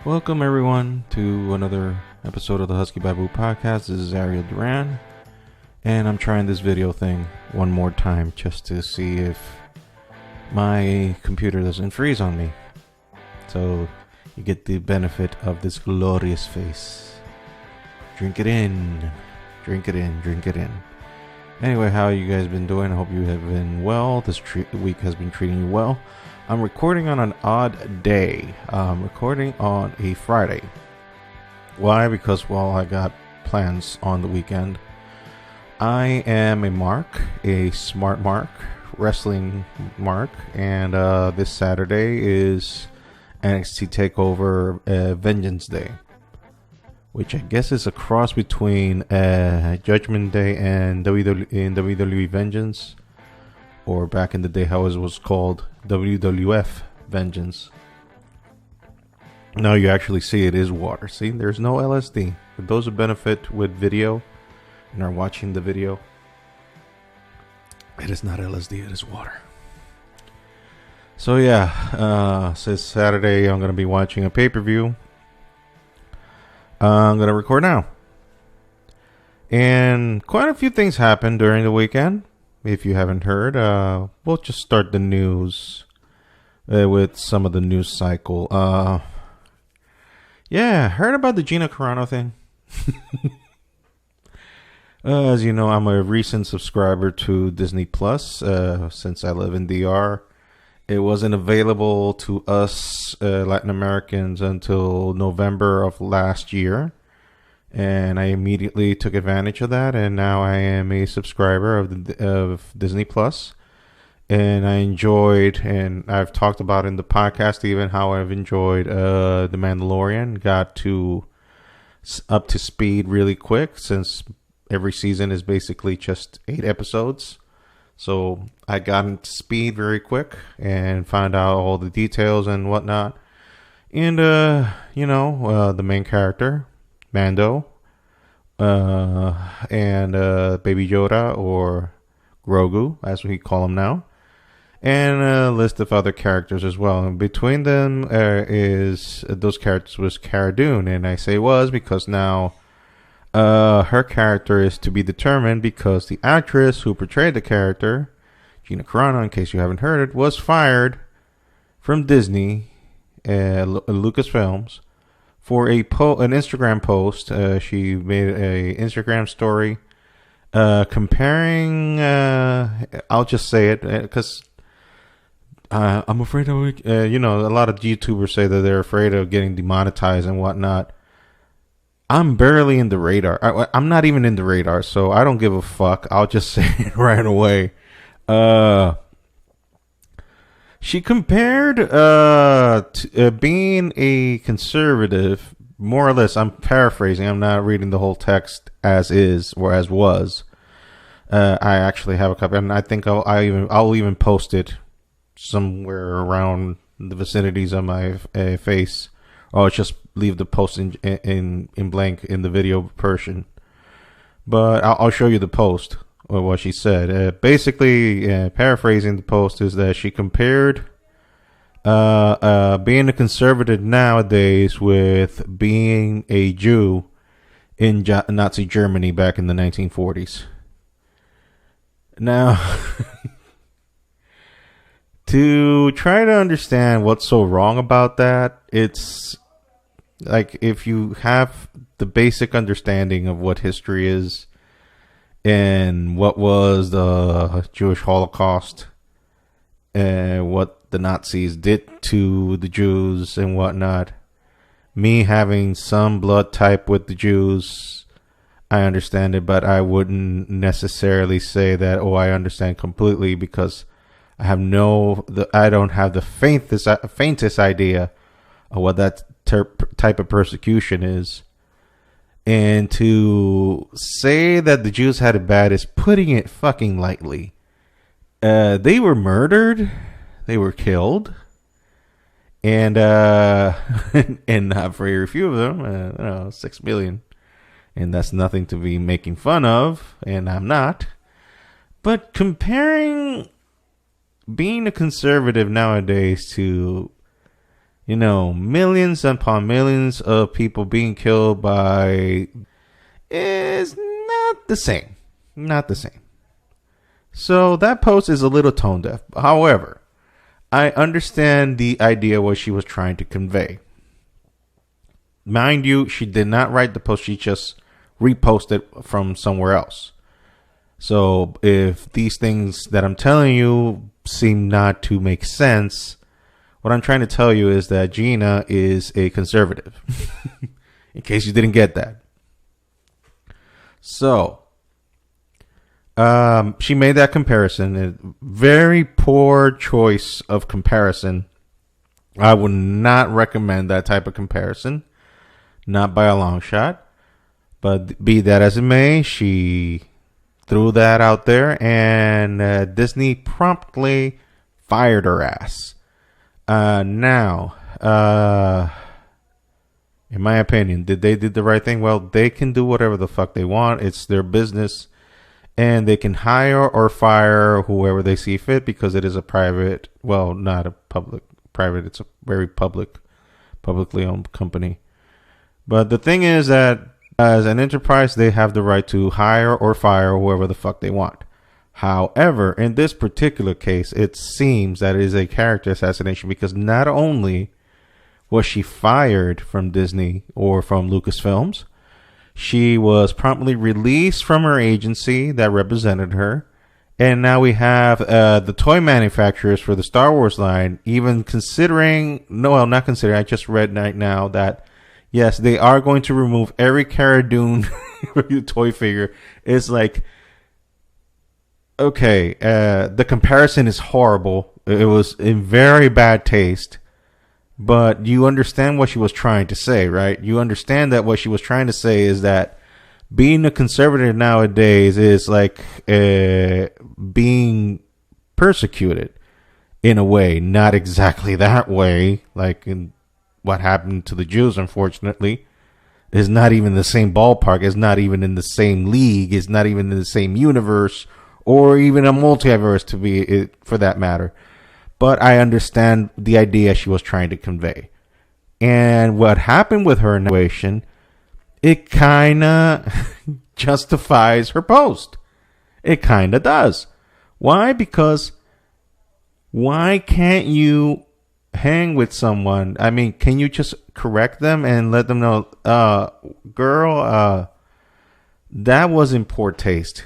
Welcome everyone to another episode of the Husky Babu podcast. This is Ariel Duran, and I'm trying this video thing one more time just to see if my computer doesn't freeze on me. So you get the benefit of this glorious face. Drink it in, drink it in, drink it in. Anyway, how you guys been doing? I hope you have been well. This week has been treating you well. I'm recording on an odd day. I'm recording on a Friday. Why? Because, I got plans on the weekend. I am a mark, a smart mark, wrestling mark, and this Saturday is NXT TakeOver Vengeance Day, which I guess is a cross between Judgment Day and WWE Vengeance, or back in the day how it was called WWF Vengeance. Now you actually see it is water. See, there's no LSD. For those who benefit with video and are watching the video, it is not LSD, it is water. So yeah, since Saturday I'm going to be watching a pay-per-view. I'm going to record now. And quite a few things happened during the weekend. If you haven't heard, we'll just start the news with some of the news cycle. Heard about the Gina Carano thing? As you know, I'm a recent subscriber to Disney Plus. Since I live in DR, it wasn't available to us Latin Americans until November of last year. And I immediately took advantage of that, and now I am a subscriber of Disney Plus. And I enjoyed, and I've talked about in the podcast even how I've enjoyed The Mandalorian. Got up to speed really quick, since every season is basically just 8 episodes. So I got into speed very quick and found out all the details and whatnot. And the main character, Mando, and Baby Yoda, or Grogu, as we call him now, and a list of other characters as well. And between them those characters was Cara Dune, and I say was because now her character is to be determined, because the actress who portrayed the character, Gina Carano, in case you haven't heard it, was fired from Disney, Lucasfilms, for an Instagram post. She made an Instagram story comparing, I'll just say it because I'm afraid of a lot of YouTubers say that they're afraid of getting demonetized and whatnot. I'm barely in the radar. I'm not even in the radar, so I don't give a fuck. I'll just say it right away. She compared to being a conservative, more or less. I'm paraphrasing. I'm not reading the whole text as is or as was. I actually have a copy, and I think I'll even post it somewhere around the vicinities of my face. Or just leave the post in blank in the video portion. But I'll show you the post. What she said. Basically, paraphrasing the post, is that she compared being a conservative nowadays with being a Jew in Nazi Germany back in the 1940s. Now, to try to understand what's so wrong about that, it's like if you have the basic understanding of what history is, and what was the Jewish Holocaust, and what the Nazis did to the Jews and whatnot. Me having some blood type with the Jews, I understand it, but I wouldn't necessarily say that, I understand completely, because I don't have the faintest idea of what that type of persecution is. And to say that the Jews had it bad is putting it fucking lightly. They were murdered. They were killed. And and not very few of them. 6 million. And that's nothing to be making fun of. And I'm not. But comparing being a conservative nowadays to millions upon millions of people being killed by is not the same. Not the same. So that post is a little tone deaf. However, I understand the idea what she was trying to convey. Mind you, she did not write the post. She just reposted from somewhere else. So if these things that I'm telling you seem not to make sense, what I'm trying to tell you is that Gina is a conservative. In case you didn't get that. So, she made that comparison. A very poor choice of comparison. I would not recommend that type of comparison. Not by a long shot. But be that as it may, she threw that out there, and Disney promptly fired her ass. Now, in my opinion, did they do the right thing? Well, they can do whatever the fuck they want. It's their business, and they can hire or fire whoever they see fit because it is a private, well, not a public, private. It's a very publicly owned company. But the thing is that as an enterprise, they have the right to hire or fire whoever the fuck they want. However, in this particular case, it seems that it is a character assassination because not only was she fired from Disney or from Lucasfilms, she was promptly released from her agency that represented her. And now we have the toy manufacturers for the Star Wars line even considering, no, well, not considering, I just read right now that, yes, they are going to remove every Cara Dune toy figure. It's like, okay, the comparison is horrible. It was in very bad taste. But you understand what she was trying to say, right? You understand that what she was trying to say is that being a conservative nowadays is like being persecuted in a way. Not exactly that way, like in what happened to the Jews, unfortunately. Is not even the same ballpark. It's not even in the same league. It's not even in the same universe or even a multiverse, to be for that matter. But I understand the idea she was trying to convey. And what happened with her situation, it kind of justifies her post. It kind of does. Why? Because why can't you hang with someone? I mean, can you just correct them and let them know, girl, that was in poor taste.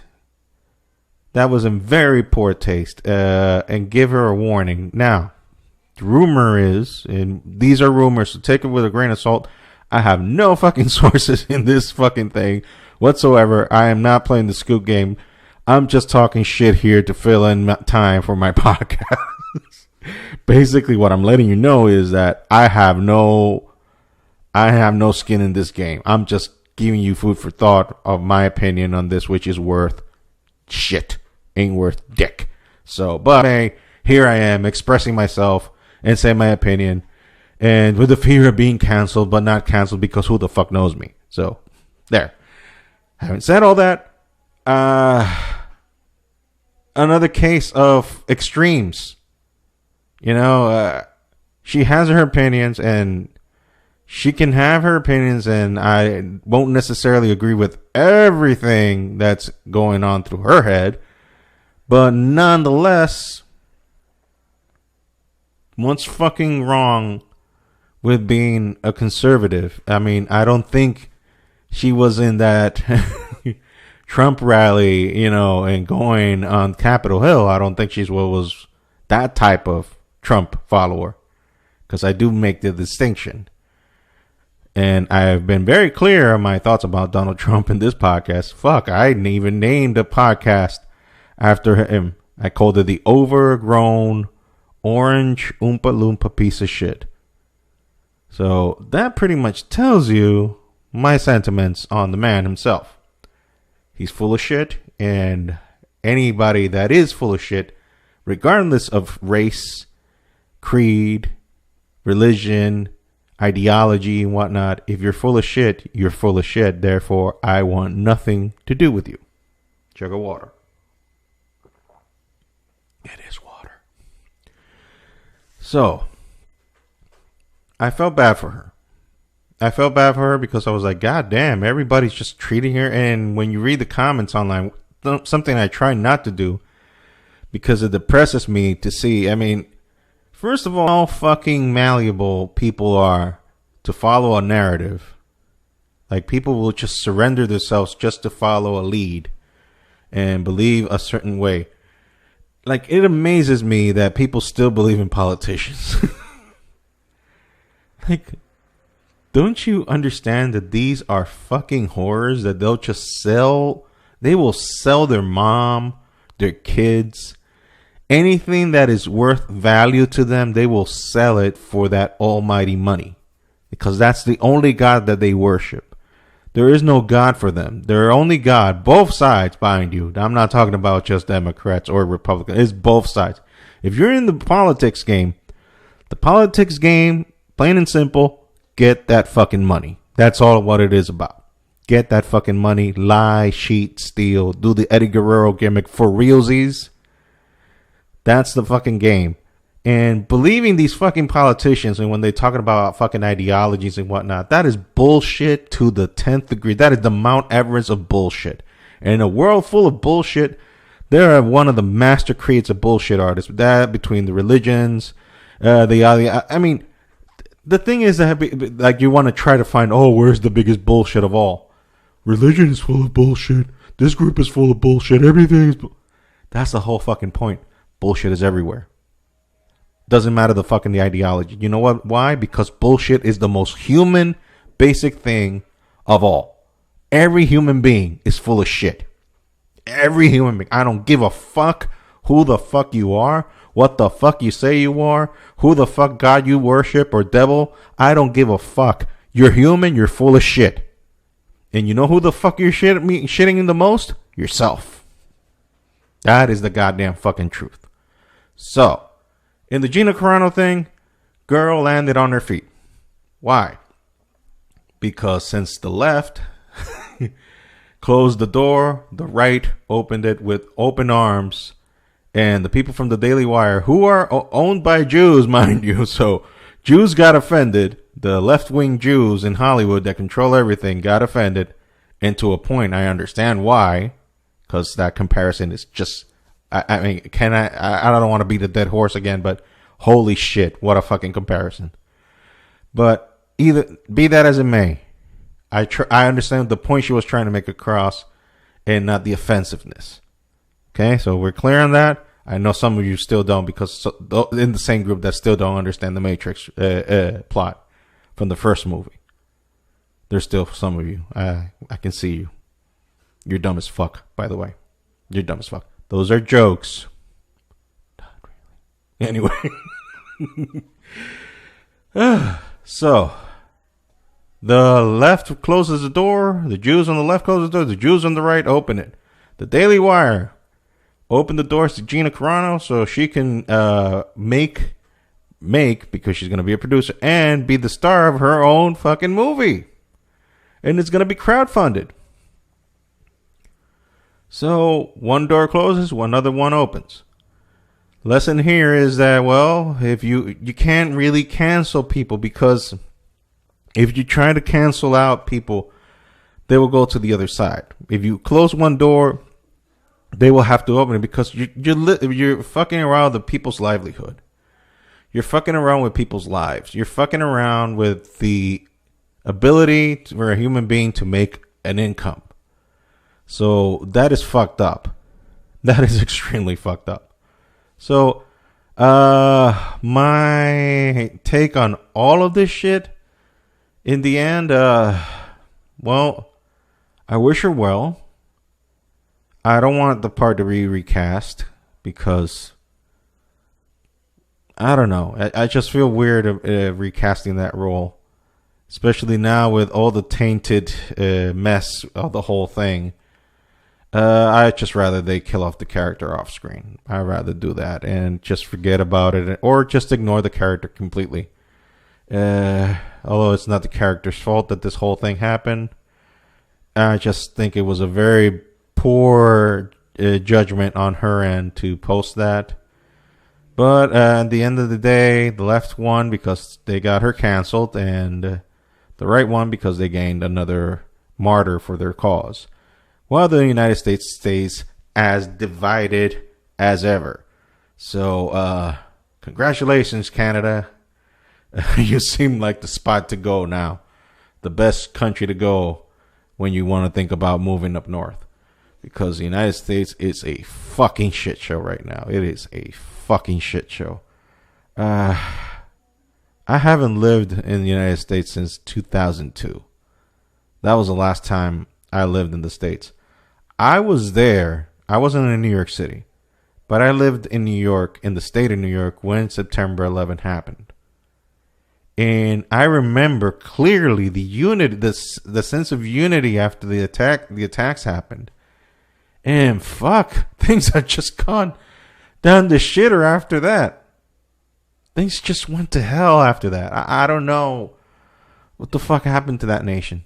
That was in very poor taste, and give her a warning. Now, the rumor is, and these are rumors, so take it with a grain of salt. I have no fucking sources in this fucking thing whatsoever. I am not playing the scoop game. I'm just talking shit here to fill in time for my podcast. Basically, what I'm letting you know is that I have no skin in this game. I'm just giving you food for thought of my opinion on this, which is worth shit. Ain't worth dick. So, but hey, here I am expressing myself and saying my opinion, and with the fear of being canceled, but not canceled because who the fuck knows me. So, there. Having said all that, another case of extremes. She has her opinions, and she can have her opinions, and I won't necessarily agree with everything that's going on through her head. But nonetheless, what's fucking wrong with being a conservative? I mean, I don't think she was in that Trump rally, and going on Capitol Hill. I don't think she was that type of Trump follower, because I do make the distinction. And I've been very clear on my thoughts about Donald Trump in this podcast. Fuck, I even named a podcast after him. I called it the overgrown orange Oompa Loompa piece of shit. So that pretty much tells you my sentiments on the man himself. He's full of shit, and anybody that is full of shit, regardless of race, creed, religion, ideology, and whatnot, if you're full of shit, you're full of shit. Therefore, I want nothing to do with you. Jug of water. It is water. So, I felt bad for her. I felt bad for her because I was like, God damn, everybody's just treating her. And when you read the comments online, something I try not to do because it depresses me to see. I mean, first of all, how fucking malleable people are to follow a narrative. Like, people will just surrender themselves just to follow a lead and believe a certain way. Like, it amazes me that people still believe in politicians. Like, don't you understand that these are fucking horrors that they'll just sell? They will sell their mom, their kids, anything that is worth value to them. They will sell it for that almighty money because that's the only God that they worship. There is no God for them. Their only God, both sides, mind you. I'm not talking about just Democrats or Republicans. It's both sides. If you're in the politics game, plain and simple, get that fucking money. That's all what it is about. Get that fucking money. Lie, cheat, steal. Do the Eddie Guerrero gimmick for realsies. That's the fucking game. And believing these fucking politicians and when they're talking about fucking ideologies and whatnot, that is bullshit to the 10th degree. That is the Mount Everest of bullshit. And in a world full of bullshit, they're one of the master creates of bullshit artists. That between the religions, I mean, the thing is that like you want to try to find, where's the biggest bullshit of all? Religion is full of bullshit. This group is full of bullshit. Everything is. That's the whole fucking point. Bullshit is everywhere. Doesn't matter the ideology. You know what? Why? Because bullshit is the most human, basic thing of all. Every human being is full of shit. Every human being. I don't give a fuck who the fuck you are, what the fuck you say you are, who the fuck God you worship or devil. I don't give a fuck. You're human. You're full of shit. And you know who the fuck you're shitting in the most? Yourself. That is the goddamn fucking truth. So, in the Gina Carano thing, girl landed on her feet. Why? Because since the left closed the door, the right opened it with open arms. And the people from the Daily Wire, who are owned by Jews, mind you, so Jews got offended. The left-wing Jews in Hollywood that control everything got offended. And to a point, I understand why. Because that comparison is just... I mean, I don't want to beat a dead horse again, but holy shit, what a fucking comparison. But either be that as it may, I understand the point she was trying to make across and not the offensiveness. Okay, so we're clear on that. I know some of you still don't because in the same group that still don't understand the Matrix plot from the first movie. There's still some of you. I can see you. You're dumb as fuck, by the way. You're dumb as fuck. Those are jokes. Not really. Anyway. So, the left closes the door. The Jews on the left close the door. The Jews on the right open it. The Daily Wire opened the doors to Gina Carano so she can make, because she's going to be a producer, and be the star of her own fucking movie. And it's going to be crowdfunded. So, one door closes, one other one opens. Lesson here is that, well, if you can't really cancel people because if you try to cancel out people, they will go to the other side. If you close one door, they will have to open it because you're fucking around with people's livelihood. You're fucking around with people's lives. You're fucking around with the ability for a human being to make an income. So that is fucked up. That is extremely fucked up. So, my take on all of this shit, in the end, well, I wish her well. I don't want the part to be recast because, I don't know. I just feel weird recasting that role, especially now with all the tainted mess of the whole thing. I just rather they kill off the character off screen. I'd rather do that and just forget about it or just ignore the character completely. Although it's not the character's fault that this whole thing happened. I just think it was a very poor judgment on her end to post that. But at the end of the day, the left won because they got her canceled, and the right won because they gained another martyr for their cause. While the United States stays as divided as ever. So, congratulations, Canada. You seem like the spot to go now. The best country to go when you want to think about moving up north. Because the United States is a fucking shit show right now. It is a fucking shit show. I haven't lived in the United States since 2002. That was the last time I lived in the States. I was there. I wasn't in New York City. But I lived in New York, in the state of New York, when September 11th happened. And I remember clearly the unity, the sense of unity after the attacks happened. And fuck, things have just gone down the shitter after that. Things just went to hell after that. I don't know what the fuck happened to that nation.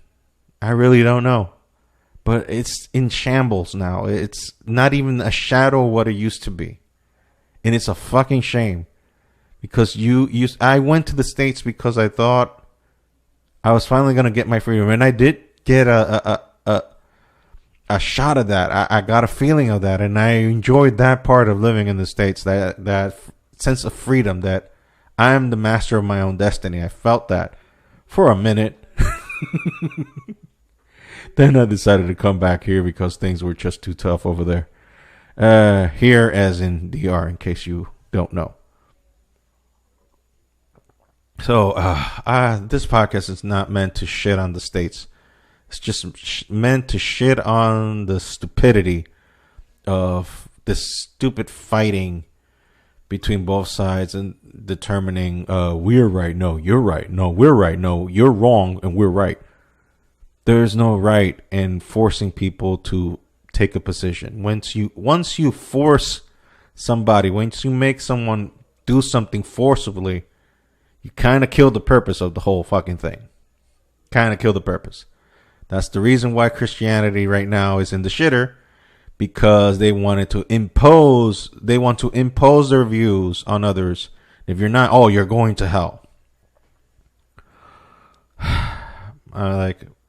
I really don't know. But it's in shambles now. It's not even a shadow of what it used to be. And it's a fucking shame. Because I went to the States because I thought I was finally going to get my freedom. And I did get a shot of that. I got a feeling of that. And I enjoyed that part of living in the States. That sense of freedom that I am the master of my own destiny. I felt that for a minute. Then I decided to come back here because things were just too tough over there. Here as in DR, in case you don't know. So this podcast is not meant to shit on the States. It's just meant to shit on the stupidity of this stupid fighting between both sides and determining we're right, no, you're right, no, we're right, no, you're wrong, and we're right. There's no right in forcing people to take a position. Once you force somebody, once you make someone do something forcibly, you kind of kill the purpose of the whole fucking thing. Kind of kill the purpose. That's the reason why Christianity right now is in the shitter, because they want to impose their views on others. If you're not, oh, you're going to hell.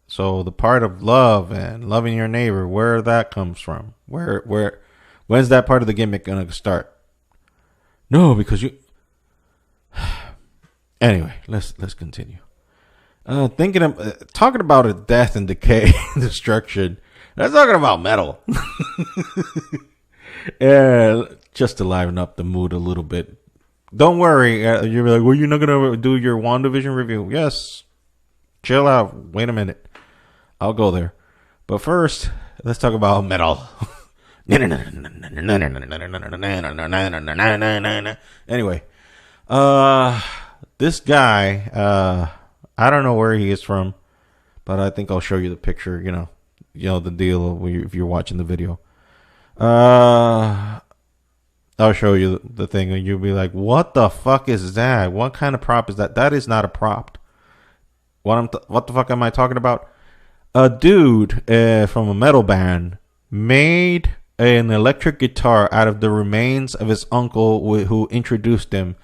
So the part of love and loving your neighbor, where that comes from, when's that part of the gimmick gonna start? No, because you. Anyway, let's continue. Talking about a death and decay, and destruction. Let's talking about metal. Yeah, just to liven up the mood a little bit. Don't worry. You're like, well, you're not gonna do your WandaVision review. Yes. Chill out. Wait a minute. I'll go there. But first, let's talk about metal. Anyway, this guy, I don't know where he is from, but I think I'll show you the picture. You know the deal if you're watching the video. I'll show you the thing, and you'll be like, "What the fuck is that? What kind of prop is that? That is not a prop." What the fuck am I talking about? A dude from a metal band made an electric guitar out of the remains of his uncle who introduced him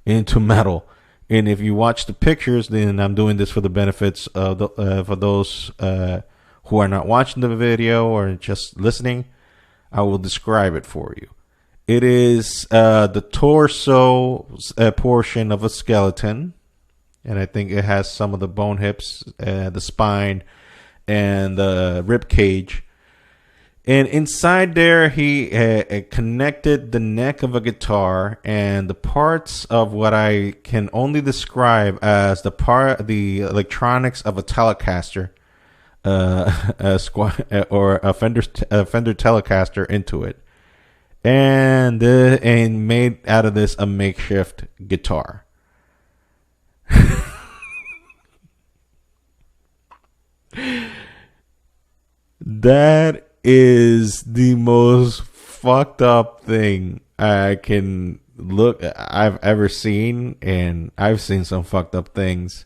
into metal. And if you watch the pictures, then I'm doing this for the benefits of for those who are not watching the video or just listening. I will describe it for you. It is the torso portion of a skeleton, and I think it has some of the bone hips, the spine, and the rib cage. And inside there, he connected the neck of a guitar and the parts of what I can only describe as the electronics of a Telecaster, or a Fender Telecaster into it, and made out of this a makeshift guitar. That is the most fucked up thing I've ever seen, and I've seen some fucked up things.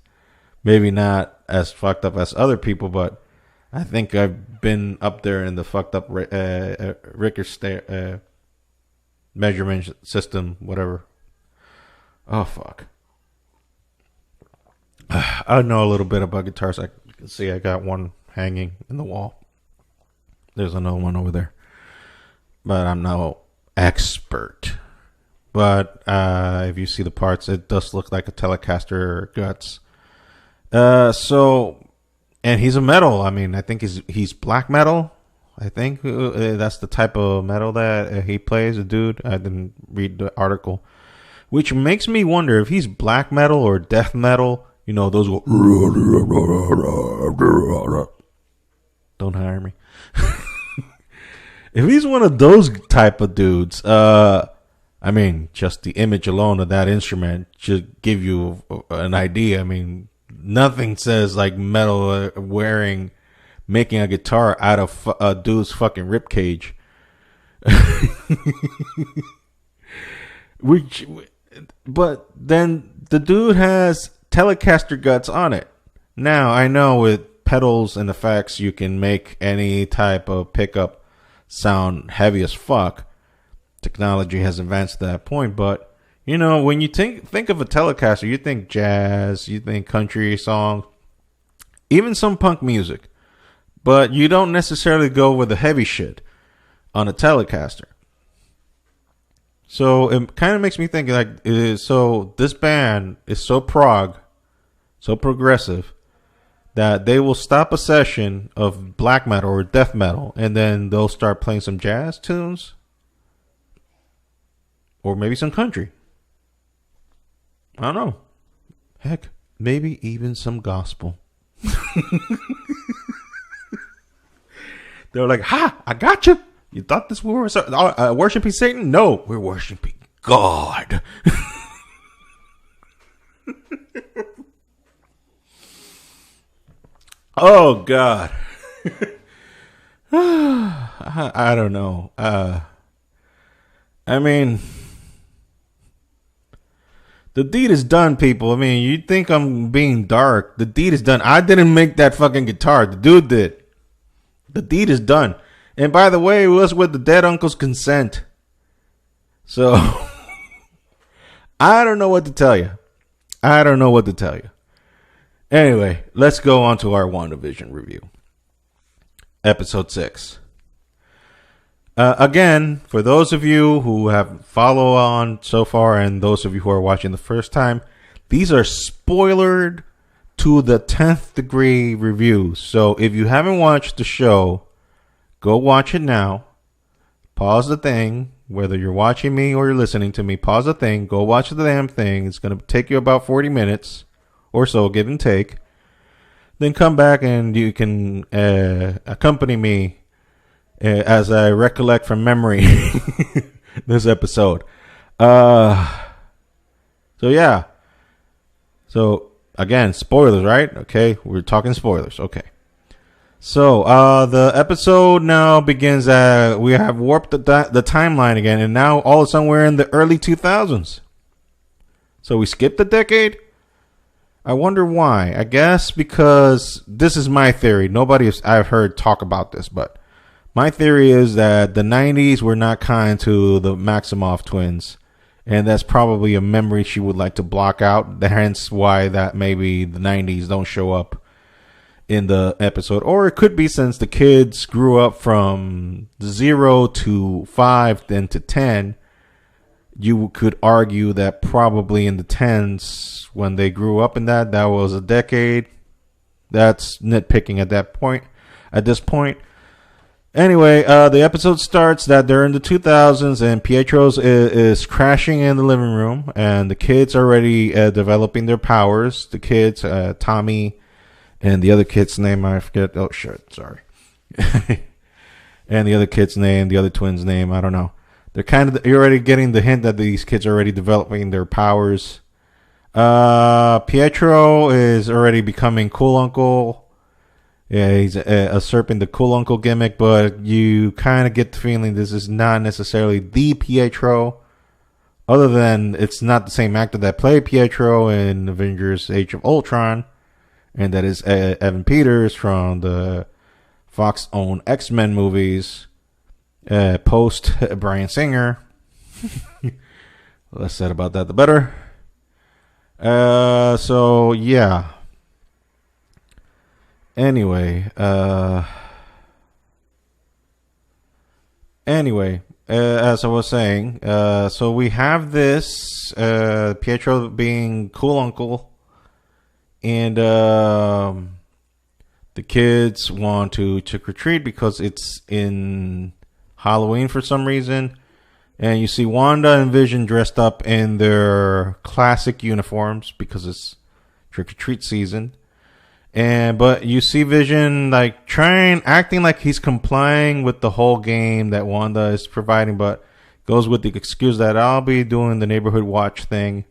Maybe not as fucked up as other people, but I think I've been up there in the fucked up Richter measurement system, whatever Oh, fuck. I know a little bit about guitars. I can see I got one hanging in the wall. There's another one over there. But I'm no expert. But if you see the parts, it does look like a Telecaster guts. And he's a metal. I mean, I think he's black metal. I think that's the type of metal that he plays, the dude. I didn't read the article. Which makes me wonder if he's black metal or death metal. You know, those go... Don't hire me. If he's one of those type of dudes, I mean, just the image alone of that instrument should give you an idea. I mean, nothing says like metal making a guitar out of a dude's fucking ribcage. But then the dude has Telecaster guts on it. Now, I know with pedals and effects, you can make any type of pickup sound heavy as fuck. Technology has advanced to that point, but you know, when you think of a Telecaster, you think jazz, you think country songs, even some punk music, but you don't necessarily go with the heavy shit on a Telecaster. So it kind of makes me think like, so this band is so progressive, that they will stop a session of black metal or death metal, and then they'll start playing some jazz tunes, or maybe some country. I don't know. Heck, maybe even some gospel. They're like, "Ha! I got you. You thought this we were worshiping Satan? No, we're worshiping God." Oh God. I don't know. I mean, the deed is done, people. I mean, you think I'm being dark. The deed is done. I didn't make that fucking guitar. The dude did. The deed is done. And by the way, it was with the dead uncle's consent. So, I don't know what to tell you. Anyway, let's go on to our WandaVision review. Episode 6. Again, for those of you who have followed on so far and those of you who are watching the first time, these are spoilered to the 10th degree reviews. So if you haven't watched the show, go watch it now. Pause the thing. Whether you're watching me or you're listening to me, pause the thing. Go watch the damn thing. It's going to take you about 40 minutes or so, give and take. Then come back and you can accompany me as I recollect from memory this episode. So yeah. So again, spoilers, right? Okay, we're talking spoilers. Okay. So the episode now begins. We have warped the timeline again, and now all of a sudden we're in the early 2000s. So we skipped a decade. I wonder why. I guess because this is my theory. Nobody I've heard talk about this, but my theory is that the 90s were not kind to the Maximoff twins, and that's probably a memory she would like to block out. Hence why that maybe the 90s don't show up in the episode. Or it could be since the kids grew up from 0 to 5, then to 10. You could argue that probably in the 10s, when they grew up in that was a decade. That's nitpicking at this point. Anyway, the episode starts that they're in the 2000s and Pietro's is crashing in the living room, and the kids are already developing their powers. The kids, Tommy, and the other kid's name, I forget. Oh, shit, sorry. And the other kid's name, the other twin's name, I don't know. You're already getting the hint that these kids are already developing their powers. Pietro is already becoming cool uncle. Yeah, he's usurping the cool uncle gimmick, but you kind of get the feeling this is not necessarily the Pietro, other than it's not the same actor that played Pietro in Avengers Age of Ultron, and that is Evan Peters from the Fox-owned X-Men movies, post Bryan Singer. Less said about that, the better. So yeah. Anyway, as I was saying, so we have this Pietro being cool uncle, and the kids want to trick or treat because it's in Halloween for some reason. And you see Wanda and Vision dressed up in their classic uniforms because it's trick or treat season. But you see Vision like acting like he's complying with the whole game that Wanda is providing, but goes with the excuse that I'll be doing the neighborhood watch thing.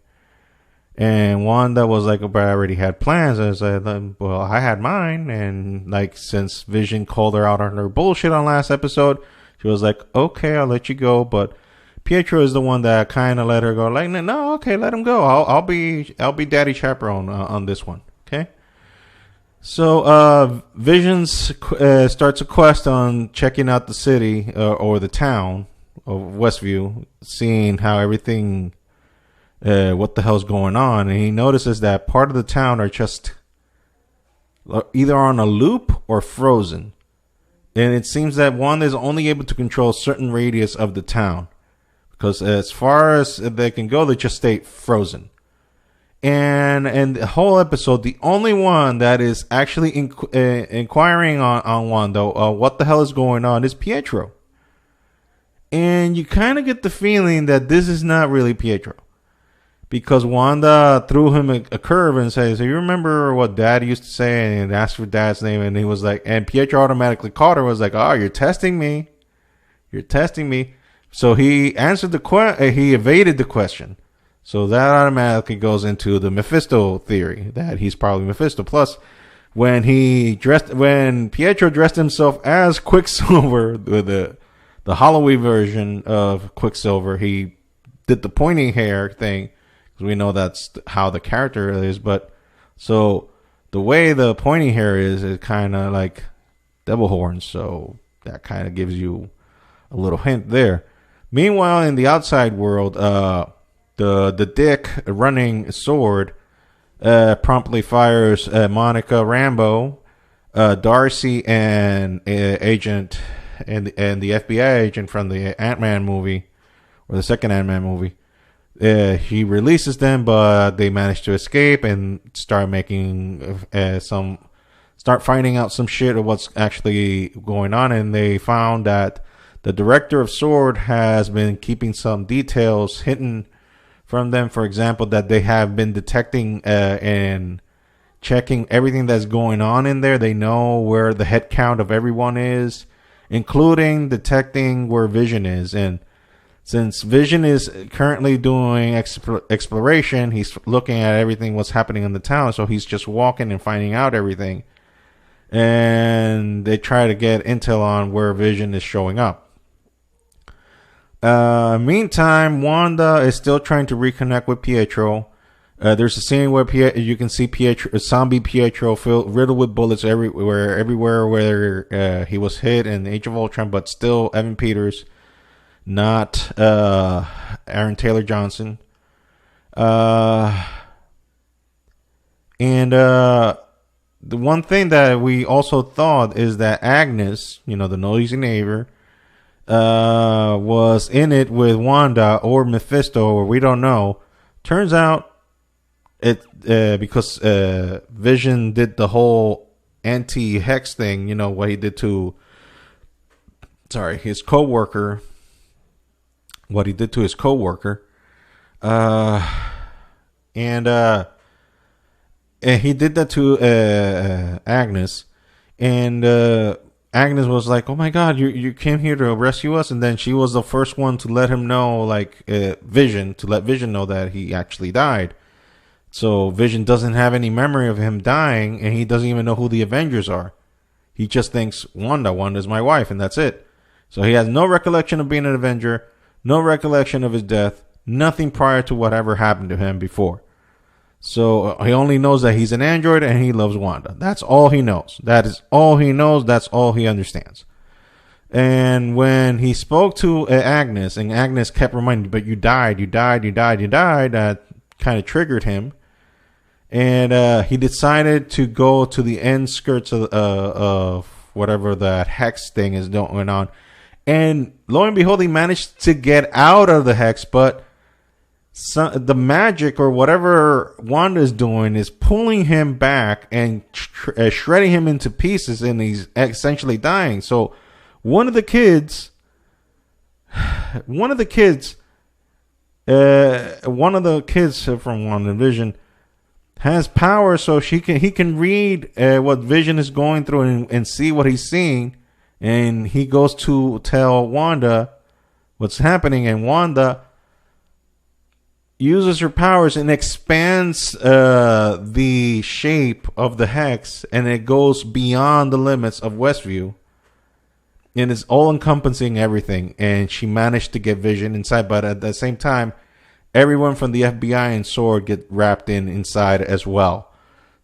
And Wanda was like, but I already had plans. I said, well, I had mine. And like, since Vision called her out on her bullshit on last episode, she was like, okay, I'll let you go. But Pietro is the one that kind of let her go. Like, no, okay, let him go. I'll be daddy chaperone on this one. Okay. So Vision starts a quest on checking out the city or the town of Westview, seeing how everything, what the hell's going on, and he notices that part of the town are just either on a loop or frozen, and it seems that one is only able to control a certain radius of the town, because as far as they can go, they just stay frozen. And the whole episode, the only one that is actually inquiring on Wanda, what the hell is going on, is Pietro. And you kind of get the feeling that this is not really Pietro, because Wanda threw him a curve and says, so you remember what Dad used to say, and asked for Dad's name, and he was like, and Pietro automatically caught her, was like, oh, you're testing me. So he answered he evaded the question. So that automatically goes into the Mephisto theory that he's probably Mephisto. Plus, when Pietro dressed himself as Quicksilver, the Halloween version of Quicksilver, he did the pointy hair thing, because we know that's how the character is. But so the way the pointy hair is kind of like devil horns. So that kind of gives you a little hint there. Meanwhile, in the outside world, the dick running sword promptly fires Monica Rambeau, Darcy, and agent and the FBI agent from the Ant-Man movie, or the second Ant-Man movie. He releases them, but they manage to escape and start finding out some shit of what's actually going on. And they found that the director of S.W.O.R.D. has been keeping some details hidden from them. For example, that they have been detecting and checking everything that's going on in there. They know where the head count of everyone is, including detecting where Vision is. And since Vision is currently doing exploration, he's looking at everything what's happening in the town. So he's just walking and finding out everything. And they try to get intel on where Vision is showing up. Meantime, Wanda is still trying to reconnect with Pietro. There's a scene where you can see zombie Pietro riddled with bullets everywhere where he was hit in Age of Ultron, but still Evan Peters, not Aaron Taylor Johnson. And the one thing that we also thought is that Agnes, the noisy neighbor, was in it with Wanda or Mephisto, or we don't know. Turns out because Vision did the whole anti-hex thing, what he did to his co-worker. And he did that to Agnes, and Agnes was like, oh my God, you came here to rescue us. And then she was the first one to let him know, let Vision know that he actually died. So Vision doesn't have any memory of him dying, and he doesn't even know who the Avengers are. He just thinks Wanda's my wife, and that's it. So he has no recollection of being an Avenger, no recollection of his death, nothing prior to whatever happened to him before. So he only knows that he's an android and he loves Wanda. That's all he knows. That is all he knows. That's all he understands. And when he spoke to Agnes, and Agnes kept reminding, but you died, that kind of triggered him. And he decided to go to the end skirts of whatever that hex thing is going on. And lo and behold, he managed to get out of the hex, but the magic or whatever Wanda is doing is pulling him back and shredding him into pieces, and he's essentially dying. So one of the kids from WandaVision has power, so he can read what Vision is going through and see what he's seeing, and he goes to tell Wanda what's happening, and Wanda uses her powers and expands the shape of the hex, and it goes beyond the limits of Westview, and it's all encompassing everything. And she managed to get Vision inside, but at the same time, everyone from the FBI and SWORD get wrapped inside as well.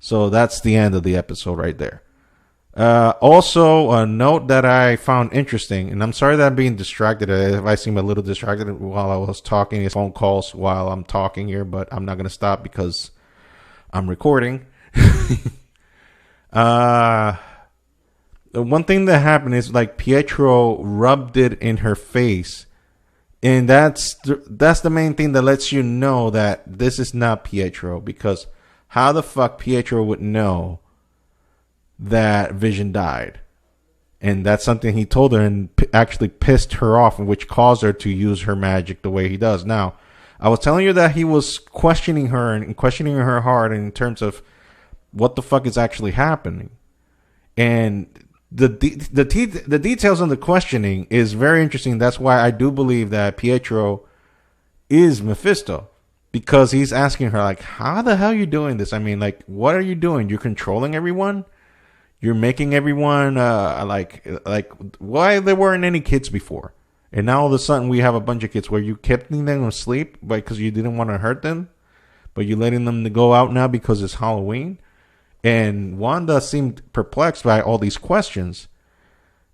So that's the end of the episode right there. Also, a note that I found interesting, and I'm sorry that I'm being distracted. If I seem a little distracted while I was talking, it's phone calls while I'm talking here, but I'm not going to stop because I'm recording. The one thing that happened is like Pietro rubbed it in her face, and that's the main thing that lets you know that this is not Pietro, because how the fuck Pietro would know that Vision died? And that's something he told her and actually pissed her off, which caused her to use her magic the way he does. Now, I was telling you that he was questioning her and questioning her hard in terms of what the fuck is actually happening. And the details on the questioning is very interesting. That's why I do believe that Pietro is Mephisto, because he's asking her, like, how the hell are you doing this? I mean, like, what are you doing? You're controlling everyone? You're making everyone like why there weren't any kids before, and now all of a sudden we have a bunch of kids. Where you kept them asleep because you didn't want to hurt them, but you're letting them go out now because it's Halloween. And Wanda seemed perplexed by all these questions,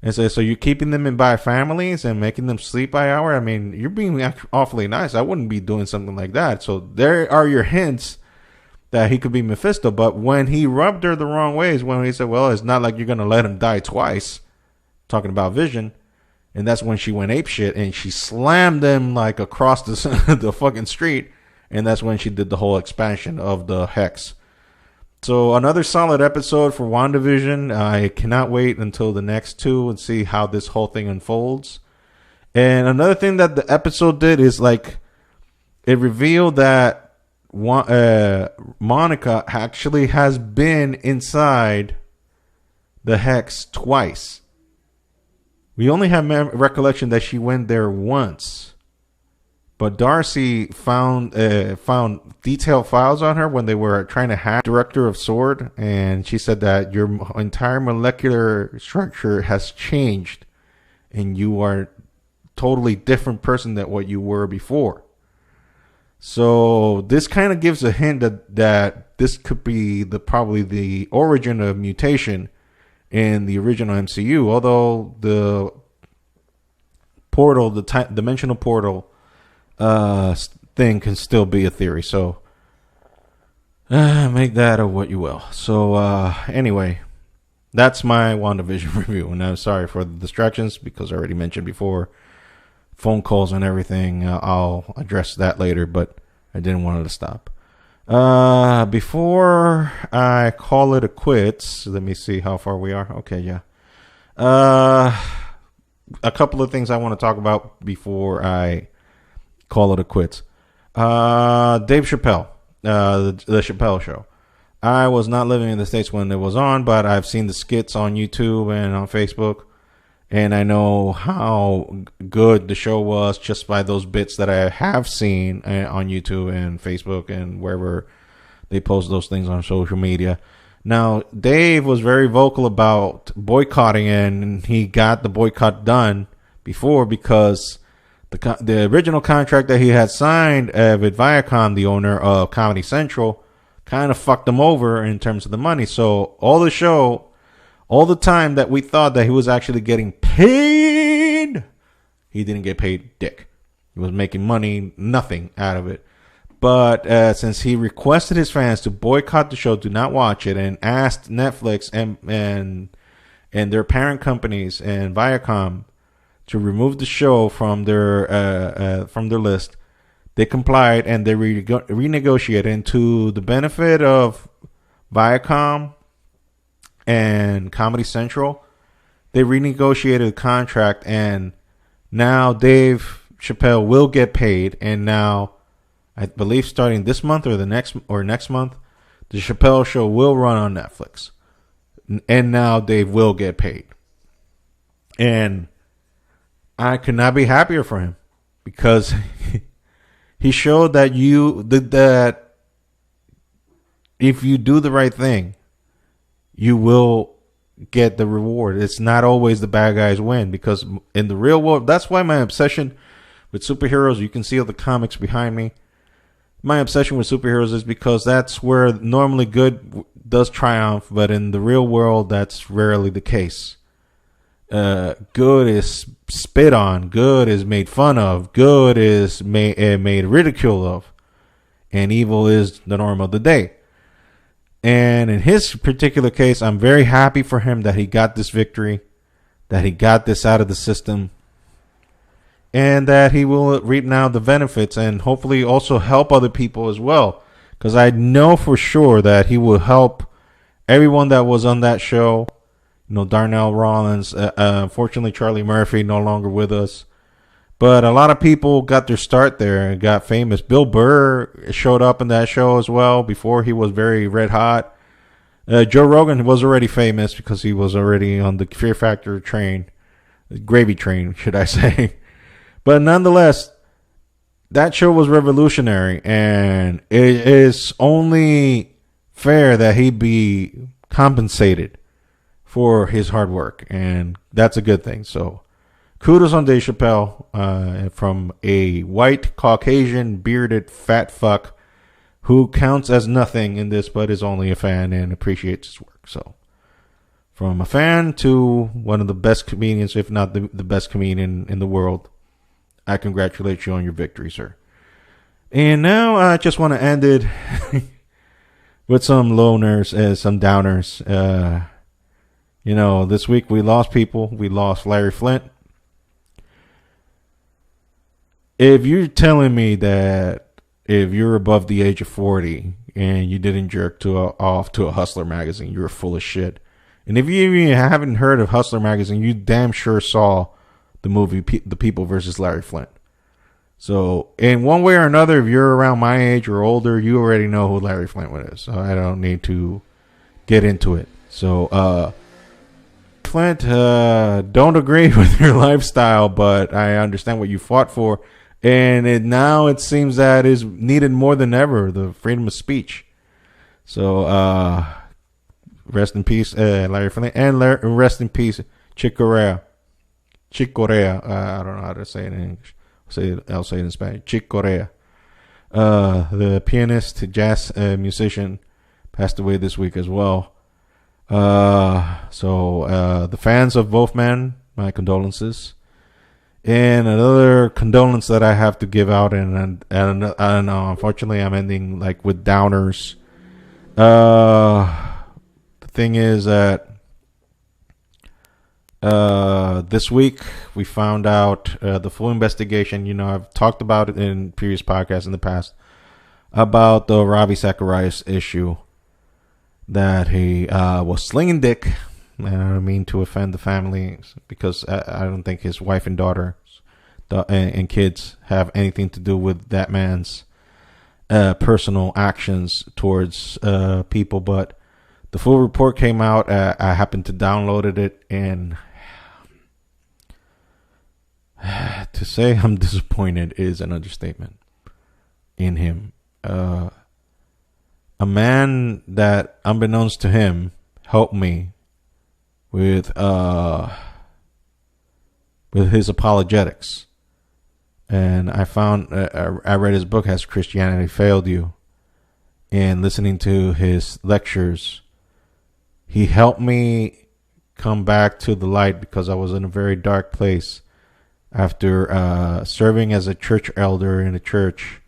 and says, "So you're keeping them in by families and making them sleep by hour? I mean, you're being awfully nice. I wouldn't be doing something like that." So there are your hints that he could be Mephisto. But when he rubbed her the wrong ways, when he said, well, it's not like you're going to let him die twice, talking about Vision, and that's when she went apeshit and she slammed him like across the fucking street, and that's when she did the whole expansion of the hex. So another solid episode for WandaVision. I cannot wait until the next two and see how this whole thing unfolds. And another thing that the episode did is, like, it revealed that Monica actually has been inside the hex twice. We only have recollection that she went there once, but Darcy found detailed files on her when they were trying to hack Director of SWORD, and she said that your entire molecular structure has changed and you are a totally different person than what you were before. So this kind of gives a hint that this could be probably the origin of mutation in the original MCU. Although the portal, the dimensional portal thing can still be a theory. So make that of what you will. So anyway, that's my WandaVision review. And I'm sorry for the distractions because I already mentioned before. Phone calls and everything. I'll address that later, but I didn't want it to stop. Before I call it a quits, let me see how far we are. Okay, yeah. A couple of things I want to talk about before I call it a quits. Dave Chappelle, the Chappelle Show. I was not living in the States when it was on, but I've seen the skits on YouTube and on Facebook. And I know how good the show was just by those bits that I have seen on YouTube and Facebook and wherever they post those things on social media. Now, Dave was very vocal about boycotting, and he got the boycott done before because the original contract that he had signed with Viacom, the owner of Comedy Central, kind of fucked him over in terms of the money. So all the time that we thought that he was actually getting paid, he didn't get paid dick. He was making money, nothing out of it. But since he requested his fans to boycott the show, do not watch it, and asked Netflix and their parent companies and Viacom to remove the show from their list, they complied, and they renegotiated. And to the benefit of Viacom and Comedy Central, they renegotiated the contract, and now Dave Chappelle will get paid. And now, I believe starting this month or next month, the Chappelle Show will run on Netflix. And now Dave will get paid. And I could not be happier for him, because he showed that that if you do the right thing, you will get the reward. It's not always the bad guys win, because in the real world, that's why my obsession with superheroes, you can see all the comics behind me. My obsession with superheroes is because that's where normally good does triumph, but in the real world, that's rarely the case. Good is spit on, good is made fun of, good is made ridicule of, and evil is the norm of the day. And in his particular case, I'm very happy for him that he got this victory, that he got this out of the system, and that he will reap now the benefits, and hopefully also help other people as well. Because I know for sure that he will help everyone that was on that show. You know, Darnell Rollins, unfortunately Charlie Murphy no longer with us. But a lot of people got their start there and got famous. Bill Burr showed up in that show as well before he was very red hot. Joe Rogan was already famous because he was already on the Fear Factor train. Gravy train, should I say. But nonetheless, that show was revolutionary, and it is only fair that he be compensated for his hard work, and that's a good thing. So kudos on Dave Chappelle, from a white, Caucasian, bearded, fat fuck who counts as nothing in this but is only a fan and appreciates his work. So from a fan to one of the best comedians, if not the best comedian in the world, I congratulate you on your victory, sir. And now I just want to end it with some loners and some downers. You know, this week we lost people. We lost Larry Flint. If you're telling me that if you're above the age of 40 and you didn't jerk off to a Hustler magazine, you're full of shit. And if you even haven't heard of Hustler magazine, you damn sure saw the movie The People versus Larry Flint. So in one way or another, if you're around my age or older, you already know who Larry Flint is. So I don't need to get into it. So Flint, don't agree with your lifestyle, but I understand what you fought for. And now it seems that is needed more than ever, the freedom of speech. So rest in peace, Larry Flint, and rest in peace, Chick Corea. Chick Corea. I don't know how to say it in English. I'll say it in Spanish. Chick Corea. The pianist, jazz musician, passed away this week as well. So the fans of both men, my condolences. And another condolence that I have to give out, and unfortunately I'm ending like with downers. The thing is that this week we found out the full investigation. You know, I've talked about it in previous podcasts in the past about the Ravi Zacharias issue, that he was slinging dick. And I don't mean to offend the family, because I don't think his wife and daughter and kids have anything to do with that man's personal actions towards people. But the full report came out. I happened to downloaded it, and to say I'm disappointed is an understatement in him. A man that, unbeknownst to him, helped me with his apologetics. And I found, I read his book, Has Christianity Failed You? And listening to his lectures, he helped me come back to the light, because I was in a very dark place after serving as a church elder in a church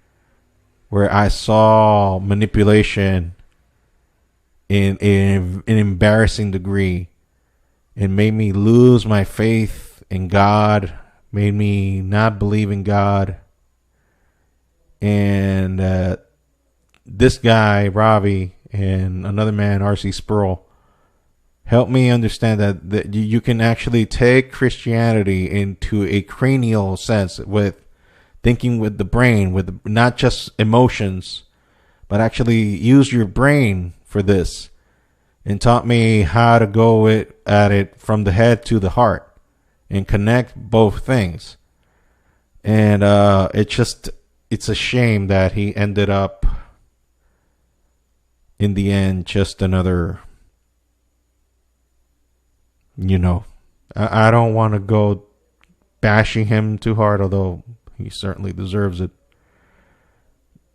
where I saw manipulation in an embarrassing degree. It made me lose my faith in God, made me not believe in God. And this guy, Ravi, and another man, R.C. Sproul, helped me understand that you can actually take Christianity into a cranial sense, with thinking with the brain, with not just emotions, but actually use your brain for this, and taught me how to go at it from the head to the heart and connect both things. And it's a shame that he ended up in the end just another, I don't want to go bashing him too hard, although he certainly deserves it.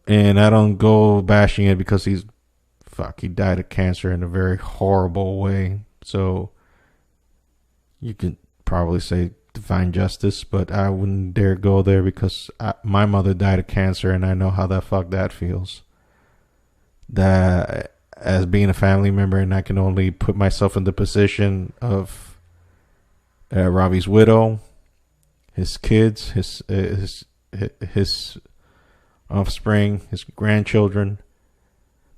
And I don't go bashing it because he died of cancer in a very horrible way. So you can probably say divine justice, but I wouldn't dare go there because my mother died of cancer, and I know how that feels. That as being a family member, and I can only put myself in the position of Ravi's widow, his kids, his offspring, his grandchildren,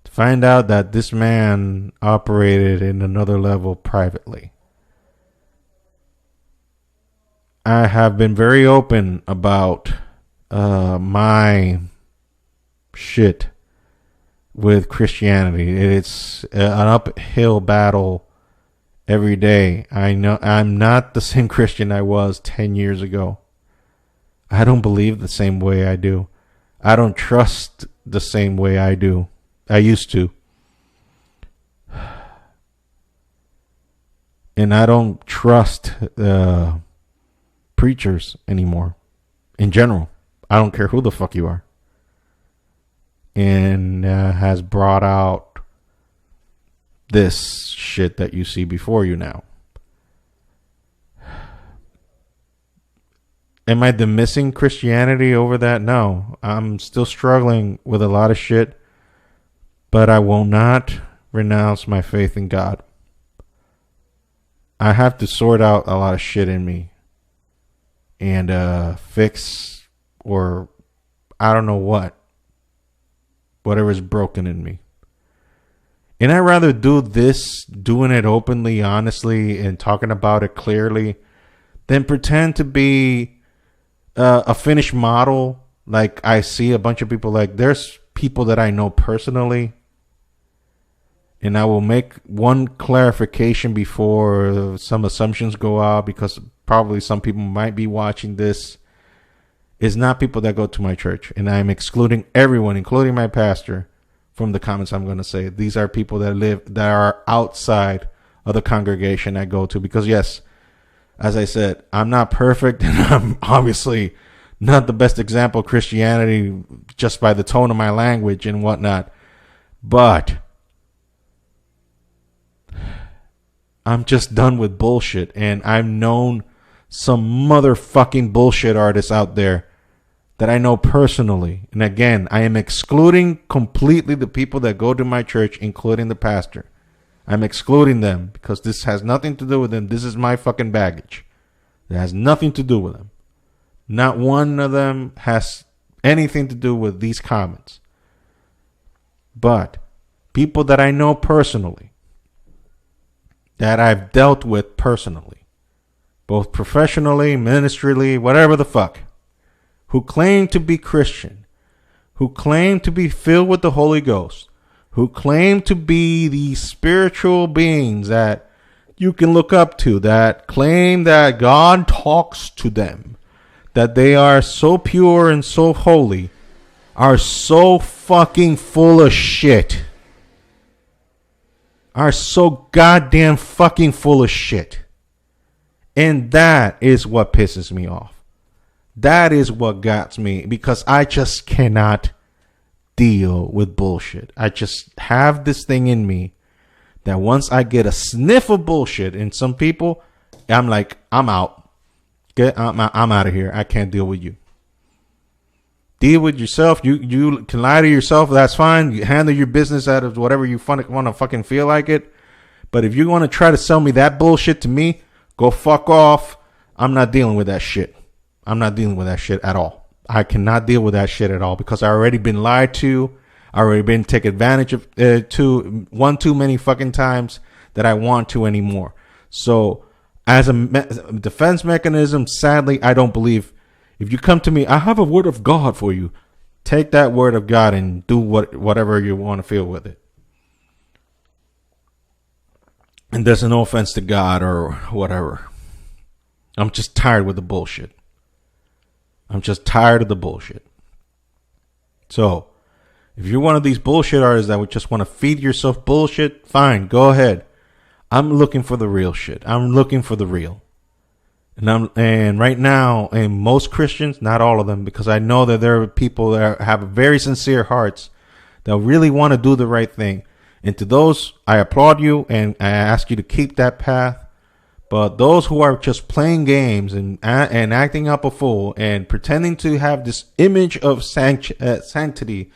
to find out that this man operated in another level privately. I have been very open about my shit with Christianity. It's an uphill battle every day. I know I'm not the same Christian I was 10 years ago. I don't believe the same way I do. I don't trust the same way I do. I used to. And I don't trust preachers anymore. In general. I don't care who the fuck you are. And has brought out this shit that you see before you now. Am I dismissing Christianity over that? No. I'm still struggling with a lot of shit, but I will not renounce my faith in God. I have to sort out a lot of shit in me and fix, or I don't know whatever is broken in me. And I'd rather do this, doing it openly, honestly, and talking about it clearly, than pretend to be a finished model. Like I see a bunch of people, like there's people that I know personally, and I will make one clarification before some assumptions go out, because probably some people might be watching this. It's not people that go to my church, and I'm excluding everyone, including my pastor, from the comments I'm going to say. These are people that are outside of the congregation I go to, because yes, as I said, I'm not perfect, and I'm obviously not the best example of Christianity just by the tone of my language and whatnot. But I'm just done with bullshit, and I've known some motherfucking bullshit artists out there that I know personally. And again, I am excluding completely the people that go to my church, including the pastor. I'm excluding them because this has nothing to do with them. This is my fucking baggage. It has nothing to do with them. Not one of them has anything to do with these comments. But people that I know personally, that I've dealt with personally, both professionally, ministerially, whatever the fuck, who claim to be Christian, who claim to be filled with the Holy Ghost, who claim to be these spiritual beings that you can look up to, that claim that God talks to them, that they are so pure and so holy, are so fucking full of shit. Are so goddamn fucking full of shit. And that is what pisses me off. That is what got me, because I just cannot deal with bullshit. I just have this thing in me that once I get a sniff of bullshit in some people, I'm like, I'm out. I'm out of here. I can't deal with you. deal with yourself. You can lie to yourself. That's fine. You handle your business out of whatever you want to fucking feel like it. But if you're going to try to sell me that bullshit to me, go fuck off. I'm not dealing with that shit. I'm not dealing with that shit at all. I cannot deal with that shit at all because I already been lied to. I already been taken advantage of one too many fucking times that I want to anymore. So as a defense mechanism, sadly, I don't believe if you come to me, I have a word of God for you. Take that word of God and do whatever you want to feel with it. And there's no offense to God or whatever. I'm just tired with the bullshit. I'm just tired of the bullshit. So, if you're one of these bullshit artists that would just want to feed yourself bullshit, fine, go ahead. I'm looking for the real shit. I'm looking for the real. And right now, and most Christians, not all of them, because I know that there are people that have very sincere hearts that really want to do the right thing. And to those, I applaud you and I ask you to keep that path. But those who are just playing games and acting up a fool and pretending to have this image of sanctity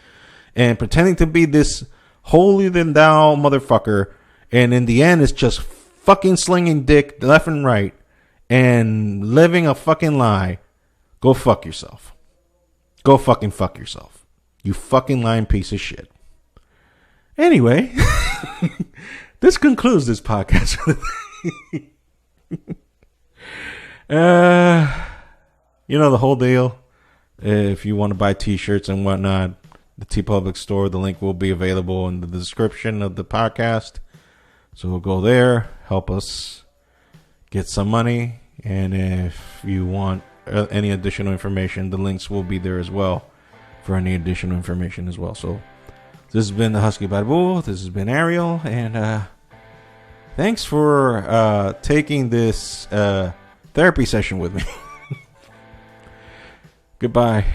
and pretending to be this holier than thou motherfucker, and in the end, it's just fucking slinging dick left and right and living a fucking lie. Go fuck yourself. Go fucking fuck yourself. You fucking lying piece of shit. Anyway, this concludes this podcast. You know the whole deal. If you want to buy t-shirts and whatnot, the TeePublic store, the link will be available in the description of the podcast. So we'll go there, help us get some money. And if you want any additional information, the links will be there as well for any additional information as well. So this has been the Husky Barbu. This has been Ariel. And thanks for taking this therapy session with me. Goodbye.